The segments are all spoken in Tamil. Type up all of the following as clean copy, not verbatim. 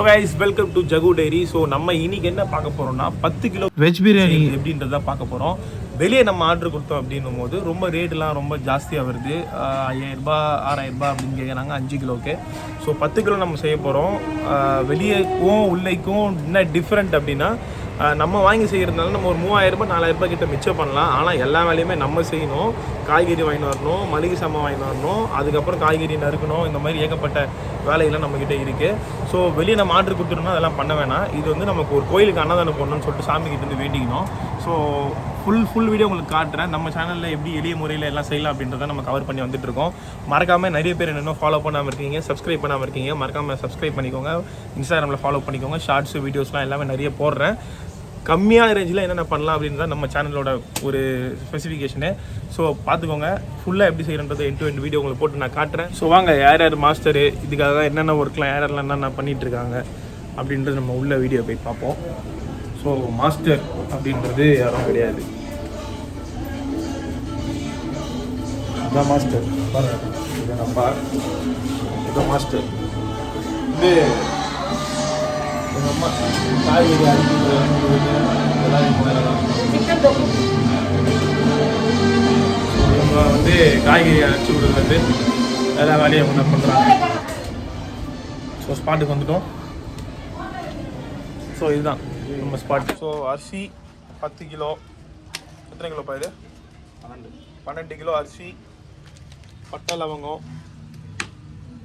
ஸோ கைஸ் வெல்கம் டு ஜகு டைரி. ஸோ நம்ம இன்னைக்கு என்ன பார்க்க போகிறோம்னா 10 கிலோ வெஜ் பிரியாணி எப்படின்றத பார்க்க போகிறோம். வெளியே நம்ம ஆர்டர் கொடுத்தோம் அப்படின்னும் போது ரொம்ப ரேட்டெலாம் ரொம்ப ஜாஸ்தியாக வருது. 5000 6000 அப்படின்னு கேட்குறாங்க 5 கிலோக்கு. ஸோ 10 கிலோ நம்ம செய்ய போகிறோம். வெளியேக்கும் உள்ளேக்கும் என்ன டிஃப்ரெண்ட் அப்படின்னா, நம்ம வாங்கி செய்கிறதுனால நம்ம ஒரு 3000 4000 கிட்ட மிச்சம் பண்ணலாம். ஆனால் எல்லா வேலையுமே நம்ம செய்யணும். காய்கறி வாங்கிட்டு வரணும், மளிகை சாமான் வாங்கிட்டு வரணும், அதுக்கப்புறம் காய்கறி நறுக்கணும். இந்த மாதிரி ஏகப்பட்ட வேலையெல்லாம் நம்மக்கிட்ட இருக்குது. ஸோ வெளியே நம்ம ஆர்டர் கொடுத்துட்டோம்னா அதெல்லாம் பண்ண வேணாம். இது வந்து நமக்கு ஒரு கோயிலுக்கு அன்னதானம் பண்ணணும்னு சொல்லிட்டு சாமிக்கிட்ட இருந்து வேண்டிக்கணும். ஸோ ஃபுல் வீடியோ உங்களுக்கு காட்டுறேன். நம்ம சேனலில் எப்படி எளிய முறையில் எல்லாம் செய்யலாம் அப்படின்றத நம்ம கவர் பண்ணி வந்துட்டுருக்கோம். மறக்காமல் நிறைய பேர் என்னென்ன ஃபாலோ பண்ணாமல் இருக்கீங்க, சப்ஸ்கிரைப் பண்ணாமல் இருக்கீங்க, மறக்காமல் சப்ஸ்கிரைப் பண்ணிக்கோங்க. இன்ஸ்டாகிராமில் ஃபாலோ பண்ணிக்கோங்க. ஷார்ட்ஸு வீடியோஸ்லாம் எல்லாமே நிறைய போடுறேன். கம்மியான ரேஞ்சில் என்னென்ன பண்ணலாம் அப்படின்றத நம்ம சேனலோட ஒரு ஸ்பெசிஃபிகேஷனு. ஸோ பார்த்துக்கோங்க. ஃபுல்லாக எப்படி செய்கிறன்றது எண்ட் வீடியோ உங்களுக்கு போட்டு நான் காட்டுறேன். ஸோ வாங்க, யார் யார் மாஸ்டரு, இதுக்காக என்னென்ன ஒர்க்லாம் யாரெல்லாம் என்னென்ன பண்ணிகிட்ருக்காங்க அப்படின்றது நம்ம உள்ள வீடியோ போய் பார்ப்போம். ஸோ மாஸ்டர் அப்படின்றது யாரும் கிடையாது, இதுதான் மாஸ்டர். பாருங்கள், இதை நம்ம இதுதான் மாஸ்டர். இது எங்கள் அம்மா காய்கறி அரிக்கிறது எல்லாம் இவங்க வந்து காய்கறி அரைச்சி விடுறது எல்லா வேலையும் அவங்க பண்ணுறாங்க. ஸோ ஸ்பாட்டுக்கு வந்துட்டோம். ஸோ இதுதான் நம்ம ஸ்பாட். ஸோ அரிசி 10 கிலோ. எத்தனை கிலோ பாயுது? 12 கிலோ அரிசி, பட்டை லவங்கம்,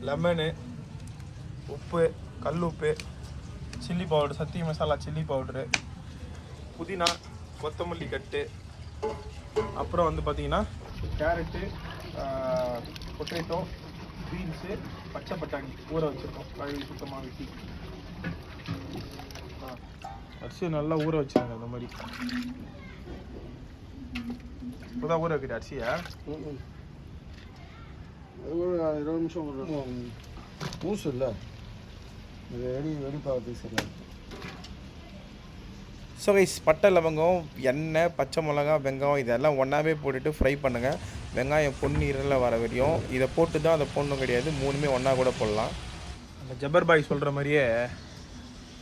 லெமனு, உப்பு, கல் உப்பு, சில்லி பவுடர், சத்தி மசாலா சில்லி பவுடரு, புதினா, கொத்தமல்லி கட்டு, அப்புறம் வந்து பார்த்திங்கன்னா கேரட்டு, பொட்டேட்டோ, பீன்ஸு, பச்சை பட்டாணி ஊற வச்சுருக்கோம். கழுவி சுத்தமாக வெட்டி அரிசி நல்லா ஊற வச்சுருங்க. அந்த மாதிரி இப்போதான் ஊற வைக்கிற அரிசியா? அது ஒரு 20 நிமிஷம் பூசு இல்லை, இது வெடி பார்த்து சரியா. ஸோ கைஸ், பட்டை லவங்கம், எண்ணெய், பச்சை மிளகா, வெங்காயம் இதெல்லாம் ஒன்றாவே போட்டுட்டு ஃப்ரை பண்ணுங்கள். வெங்காயம் பொன்னிறத்தில் வர வரையும் இதை போட்டு தான் அதை போடணும் கிடையாது, மூணுமே ஒன்றா கூட போடலாம். அந்த ஜபர் பாய் சொல்கிற மாதிரியே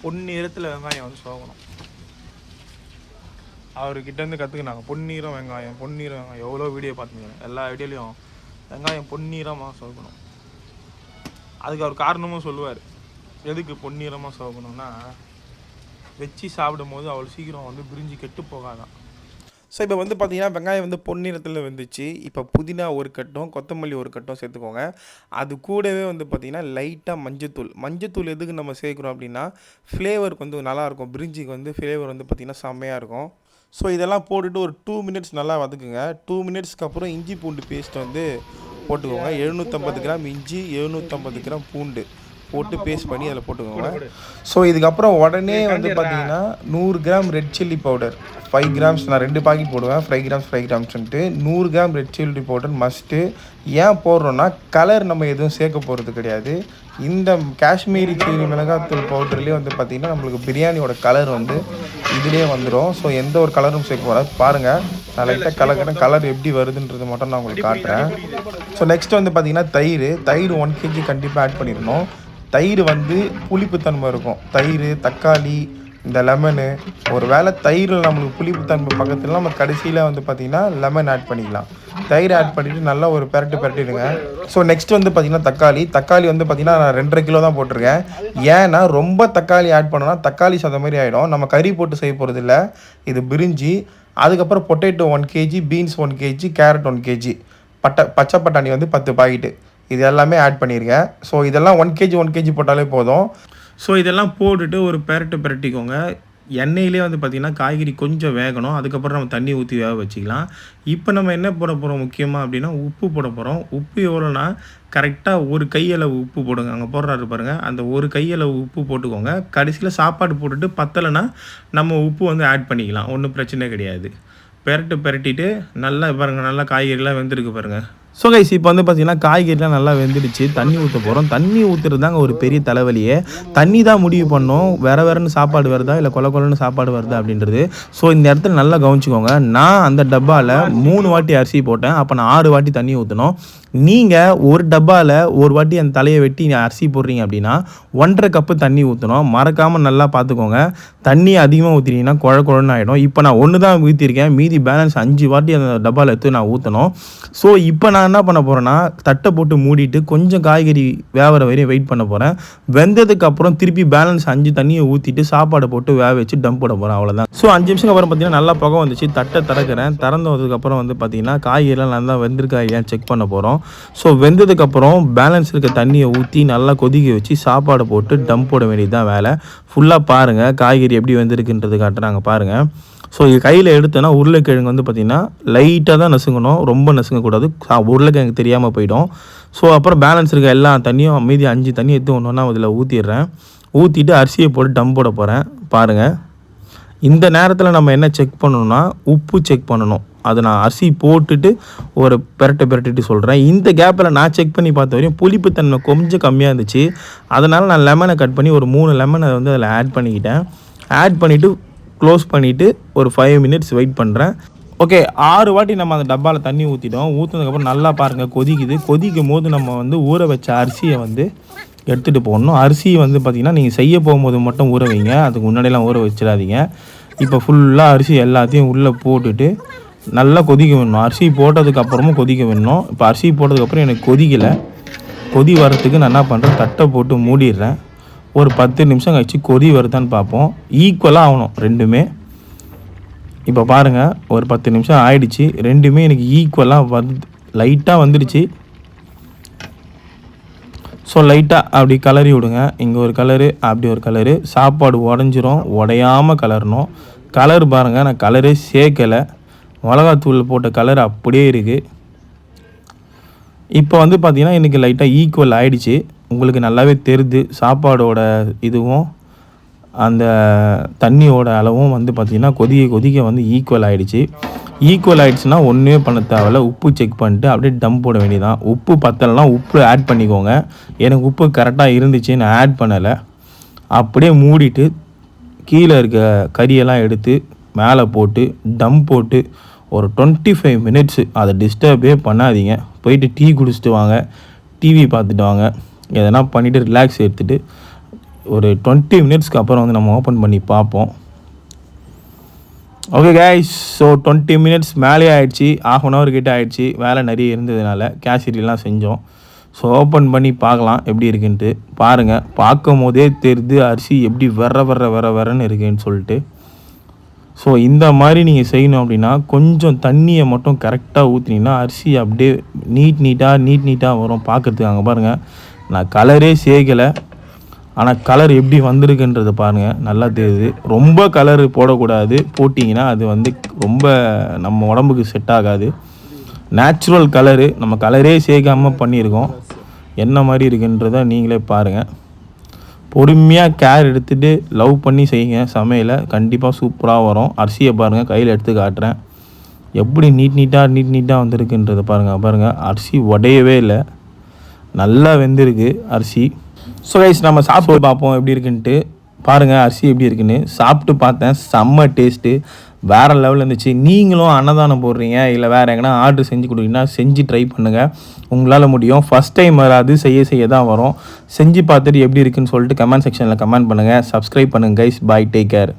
பொன்னிறத்தில் வெங்காயம் வந்து சோகணும். அவர்கிட்டேருந்து கற்றுக்கினாங்க பொன்னிறம் வெங்காயம், பொன்னிறம் வெங்காயம். எவ்வளோ வீடியோ பார்த்துங்க, எல்லா வீடியோலையும் வெங்காயம் பொன்னிறமாக சோகணும். அதுக்கு அவர் காரணமும் சொல்லுவார். எதுக்கு பொன்னிறமாக சோகணும்னா, வச்சு சாப்பிடும் போது அவ்வளோ சீக்கிரம் வந்து பிரிஞ்சு கெட்டு போகாதான். ஸோ இப்போ வந்து பார்த்திங்கன்னா வெங்காயம் வந்து பொன்னிறத்தில் வந்துச்சு. இப்போ புதினா ஒரு கட்டும், கொத்தமல்லி ஒரு கட்டும் சேர்த்துக்கோங்க. அது கூடவே வந்து பார்த்திங்கன்னா லைட்டாக மஞ்சத்தூள் எதுக்கு நம்ம சேர்க்குறோம் அப்படின்னா, ஃப்ளேவருக்கு வந்து நல்லாயிருக்கும். பிரிஞ்சிக்கு வந்து ஃப்ளேவர் வந்து பார்த்திங்கன்னா செம்மையாக இருக்கும். ஸோ இதெல்லாம் போட்டுட்டு ஒரு 2 மினிட்ஸ் நல்லா வதக்குங்க. 2 மினிட்ஸ்க்கு அப்புறம் இஞ்சி பூண்டு பேஸ்ட் வந்து போட்டுக்கோங்க. 750 கிராம் இஞ்சி, 750 கிராம் பூண்டு போட்டு பேஸ்ட் பண்ணி அதில் போட்டுக்கோங்க. ஸோ இதுக்கப்புறம் உடனே வந்து பார்த்தீங்கன்னா 100 gram red chilli powder, 5 grams, நான் 2 பாக்கெட் போடுவேன், 5 கிராம்ஸ்ன்ட்டு 100 gram red chilli powder must. ஏன் போடுறோன்னா, கலர் நம்ம எதுவும் சேர்க்க போகிறது கிடையாது. இந்த காஷ்மீரி சில்லி மிளகாத்தூள் பவுடர்லேயே வந்து பார்த்திங்கன்னா நம்மளுக்கு பிரியாணியோட கலர் வந்து இதுலேயே வந்துடும். ஸோ எந்த ஒரு கலரும் சேர்க்க போகிறாது. பாருங்கள், நான் லைட்டாக கலர் எப்படி வருதுன்றது மட்டும் நான் உங்களுக்கு காட்டுறேன். ஸோ நெக்ஸ்ட் வந்து பார்த்திங்கன்னா தயிர் 1 kg கண்டிப்பாக ஆட் பண்ணிடணும். தயிர் வந்து புளிப்புத்தன்மை இருக்கும். தயிர், தக்காளி, இந்த லெமனு, ஒரு வேளை தயிரில் நம்மளுக்கு புளிப்புத்தன்மை பக்கத்தில் நம்ம கடைசியில் வந்து பார்த்திங்கன்னா லெமன் ஆட் பண்ணிக்கலாம். தயிர் ஆட் பண்ணிவிட்டு நல்லா ஒரு பெரட்டிடுங்க. ஸோ நெக்ஸ்ட் வந்து பார்த்திங்கன்னா தக்காளி வந்து பார்த்திங்கன்னா நான் 2.5 கிலோ தான் போட்டிருக்கேன். ஏன்னா ரொம்ப தக்காளி ஆட் பண்ணோன்னா தக்காளி சாதம் மாதிரி ஆகிடும். நம்ம கறி போட்டு செய்ய போகிறது இல்லை, இது பிரிஞ்சி. அதுக்கப்புறம் potato 1 kg, beans 1 kg, carrot 1 kg, பச்சை பட்டாணி வந்து 10 பாக்கெட்டு, இது எல்லாமே ஆட் பண்ணியிருக்கேன். ஸோ இதெல்லாம் 1 kg போட்டாலே போதும். ஸோ இதெல்லாம் போட்டுட்டு ஒரு பெரட்டிக்கோங்க. எண்ணெயிலே வந்து பார்த்திங்கன்னா காய்கறி கொஞ்சம் வேகணும். அதுக்கப்புறம் நம்ம தண்ணி ஊற்றி வேக வச்சுக்கலாம். இப்போ நம்ம என்ன போட போகிறோம் முக்கியமாக அப்படின்னா, உப்பு போட போகிறோம். உப்பு எவ்வளோனா, கரெக்டாக ஒரு கையளவு உப்பு போடுங்க. அங்கே போடுறாரு பாருங்கள், அந்த ஒரு கையளவு உப்பு போட்டுக்கோங்க. கடைசியில் சாப்பாடு போட்டுட்டு பத்தலைன்னா நம்ம உப்பு வந்து ஆட் பண்ணிக்கலாம், ஒன்றும் பிரச்சனை கிடையாது. பெரட்டிட்டு நல்லா பாருங்கள், நல்லா காய்கறிலாம் வெந்திருக்கு பாருங்கள். ஸோ கைஸ், இப்போ வந்து பார்த்திங்கன்னா காய்கறிலாம் நல்லா வெந்துடுச்சு. தண்ணி ஊற்ற போகிறோம். தண்ணி ஊற்றுறது தாங்க ஒரு பெரிய தலைவலியே. தண்ணி தான் முடிவு பண்ணோம், வேறன்னு சாப்பாடு வருதா இல்லை கொலன்னு சாப்பாடு வருதா அப்படின்றது. ஸோ இந்த இடத்துல நல்லா கவனிச்சிக்கோங்க. நான் அந்த டப்பாவில் 3 வாட்டி அரிசி போட்டேன். அப்போ நான் 6 வாட்டி தண்ணி ஊற்றணும். நீங்கள் ஒரு டப்பாவில் ஒரு வாட்டி அந்த தலையை வெட்டி அரிசி போடுறீங்க அப்படின்னா 1.5 கப்பு தண்ணி ஊற்றணும். மறக்காமல் நல்லா பார்த்துக்கோங்க. தண்ணி அதிகமாக ஊற்றினீங்கன்னா குழன்னு ஆகிடும். இப்போ நான் ஒன்று தான் ஊற்றிருக்கேன், மீதி பேலன்ஸ் 5 வாட்டி அந்த டப்பாவில் எடுத்து நான் ஊற்றணும். ஸோ இப்போ நான் என்ன பண்ண போகிறேன்னா தட்டை போட்டு மூடிட்டு கொஞ்சம் காய்கறி வேகிற வரையும் வெயிட் பண்ண போகிறேன். வெந்ததுக்கப்புறம் திருப்பி பேலன்ஸ் 5 தண்ணியை ஊற்றிட்டு சாப்பாடை போட்டு வேக வச்சு டம் போட போகிறேன், அவ்வளோதான். ஸோ 5 நிமிஷம் அப்புறம் பார்த்தீங்கன்னா நல்லா புகை வந்துச்சு. தட்டை திறக்கிறேன். திறந்து வந்ததுக்கப்புறம் வந்து பார்த்தீங்கன்னா காய்கறிலாம் நல்லா வெந்திருக்கா இல்லையான்னு செக் பண்ண போகிறோம். ஸோ வெந்ததுக்கப்புறம் பேலன்ஸ் இருக்க தண்ணியை ஊற்றி நல்லா கொதிக்க வச்சு சாப்பாடை போட்டு டம் போட வேண்டியது தான் வேலை. ஃபுல்லாக பாருங்கள் காய்கறி எப்படி வெந்திருக்குன்றது காட்டுறாங்க பாருங்கள். ஸோ இது கையில் எடுத்தோன்னா உருளைக்கிழங்கு வந்து பார்த்திங்கன்னா லைட்டாக தான் நசுங்கணும், ரொம்ப நசுங்கக்கூடாது, உருளைக்கிழங்கு தெரியாமல் போயிடும். ஸோ அப்புறம் பேலன்ஸ் இருக்க எல்லா தண்ணியும் மீதி 5 தண்ணி எடுத்து ஒன்று அதில் ஊற்றிடுறேன். ஊற்றிட்டு அரிசியை போட்டு டம் போட போகிறேன் பாருங்கள். இந்த நேரத்தில் நம்ம என்ன செக் பண்ணணும்னா உப்பு செக் பண்ணணும். அதை நான் அரிசி போட்டுட்டு ஒரு பெரட்டிட்டு சொல்கிறேன். இந்த கேப்பில் நான் செக் பண்ணி பார்த்த வரையும் புளிப்புத்தன்மை கொஞ்சம் கம்மியாக இருந்துச்சு. அதனால் நான் லெமனை கட் பண்ணி ஒரு 3 லெமனை வந்து அதில் ஆட் பண்ணிக்கிட்டேன். ஆட் பண்ணிவிட்டு க்ளோஸ் பண்ணிவிட்டு ஒரு 5 மினிட்ஸ் வெயிட் பண்ணுறேன். ஓகே, 6 வாட்டி நம்ம அந்த டப்பாவில் தண்ணி ஊற்றிட்டோம். ஊற்றினதுக்கப்புறம் நல்லா பாருங்கள் கொதிக்குது. கொதிக்கும் போது நம்ம வந்து ஊற வச்ச அரிசியை வந்து எடுத்துகிட்டு போடணும். அரிசி வந்து பார்த்திங்கன்னா நீங்கள் செய்ய போகும்போது மட்டும் ஊற வைங்க, அதுக்கு முன்னாடியெல்லாம் ஊற வச்சிடாதீங்க. இப்போ ஃபுல்லாக அரிசி எல்லாத்தையும் உள்ளே போட்டுட்டு நல்லா கொதிக்க வேணும். அரிசி போட்டதுக்கப்புறமும் கொதிக்க வேணும். இப்போ அரிசி போட்டதுக்கப்புறம் எனக்கு கொதிக்கலை. கொதி வரத்துக்கு நான் என்ன பண்ணுறேன், தட்டை போட்டு மூடிடுறேன். ஒரு 10 நிமிஷம் கழிச்சு கொதி வருதான்னு பார்ப்போம். ஈக்குவலாக ஆகணும் ரெண்டுமே. இப்போ பாருங்கள் ஒரு 10 நிமிஷம் ஆயிடுச்சு. ரெண்டுமே எனக்கு ஈக்குவலாக லைட்டாக வந்துடுச்சு. ஸோ லைட்டாக அப்படி கலரி விடுங்க. இங்கே ஒரு கலரு, அப்படி ஒரு கலரு. சாப்பாடு உடஞ்சிரும், உடையாமல் கலரணும். கலர் பாருங்கள், நான் கலரே சேர்க்கலை, மிளகாத்தூள் போட்ட கலர் அப்படியே இருக்குது. இப்போ வந்து பார்த்திங்கன்னா எனக்கு லைட்டாக ஈக்குவல் ஆகிடுச்சு. உங்களுக்கு நல்லாவே தெரியுது சாப்பாடோட இதுவும் அந்த தண்ணியோட அளவும் வந்து பார்த்திங்கன்னா கொதிக்க வந்து ஈக்குவல் ஆகிடுச்சு. ஈக்குவல் ஆகிடுச்சுன்னா ஒன்றுமே பண்ண தேவையில்ல. உப்பு செக் பண்ணிட்டு அப்படியே டம் போட வேண்டியதான். உப்பு பத்தலைனா உப்பு ஆட் பண்ணிக்கோங்க. எனக்கு உப்பு கரெக்டாக இருந்துச்சு, நான் ஆட் பண்ணலை. அப்படியே மூடிட்டு கீழே இருக்க கறியெல்லாம் எடுத்து மேலே போட்டு டம் போட்டு ஒரு 25 மினிட்ஸு அதை டிஸ்டர்பே பண்ணாதீங்க. போயிட்டு டீ குடிச்சிட்டு வாங்க, டிவி பார்த்துட்டு வாங்க, எதனா பண்ணிவிட்டு ரிலாக்ஸ் எடுத்துகிட்டு ஒரு 20 மினிட்ஸ்க்கு அப்புறம் வந்து நம்ம ஓப்பன் பண்ணி பார்ப்போம். ஓகே கைஸ், ஸோ 20 மினிட்ஸ் மேலே ஆகிடுச்சி. ½ அன் ஹவர் கிட்டே ஆகிடுச்சி. வேலை நிறைய இருந்ததுனால கேசரிலாம் செஞ்சோம். ஸோ ஓப்பன் பண்ணி பார்க்கலாம் எப்படி இருக்குன்ட்டு. பாருங்கள், பார்க்கும் போதே தெரியுது அரிசி எப்படி வரன்னு இருக்குன்னு சொல்லிட்டு. ஸோ இந்த மாதிரி நீங்கள் செய்யணும் அப்படின்னா கொஞ்சம் தண்ணியை மட்டும் கரெக்டாக ஊற்றினீங்கன்னா அரிசி அப்படியே நீட்டாக வரும் பார்க்குறதுக்கு. அங்கே பாருங்கள், நான் கலரே சேர்க்கலை, ஆனால் கலர் எப்படி வந்திருக்குன்றதை பாருங்கள், நல்லா தெரியுது. ரொம்ப கலர் போடக்கூடாது, போட்டிங்கன்னா அது வந்து ரொம்ப நம்ம உடம்புக்கு செட் ஆகாது. நேச்சுரல் கலரு, நம்ம கலரே சேர்க்காமல் பண்ணியிருக்கோம். என்ன மாதிரி இருக்குன்றதை நீங்களே பாருங்கள். பொறுமையாக கேர் எடுத்துகிட்டு லவ் பண்ணி செய்யுங்க சமையலை, கண்டிப்பாக சூப்பராக வரும். அரிசியை பாருங்கள், கையில் எடுத்து காட்டுறேன் எப்படி நீட்டாக வந்திருக்குன்றதை பாருங்கள். அரிசி உடையவே இல்லை, நல்லா வெந்திருக்கு அரிசி. ஸோ கைஸ், நம்ம சாப்பிட்டு பார்ப்போம் எப்படி இருக்குன்ட்டு. பாருங்கள் அரிசி எப்படி இருக்குன்னு. சாப்பிட்டு பார்த்தேன், செம்ம டேஸ்ட்டு, வேறு லெவலில் இருந்துச்சு. நீங்களும் அன்னதானம் போடுறீங்க இல்லை வேறு எங்கன்னா ஆர்டர் செஞ்சு கொடுத்தீங்கன்னா செஞ்சு ட்ரை பண்ணுங்கள், உங்களால் முடியும். ஃபஸ்ட் டைம் வராது, செய்ய தான் வரும். செஞ்சு பார்த்துட்டு எப்படி இருக்குன்னு சொல்லிட்டு கமெண்ட் செக்ஷனில் கமெண்ட் பண்ணுங்கள். சப்ஸ்கிரைப் பண்ணுங்கள் கைஸ். பாய், டேக் கேர்.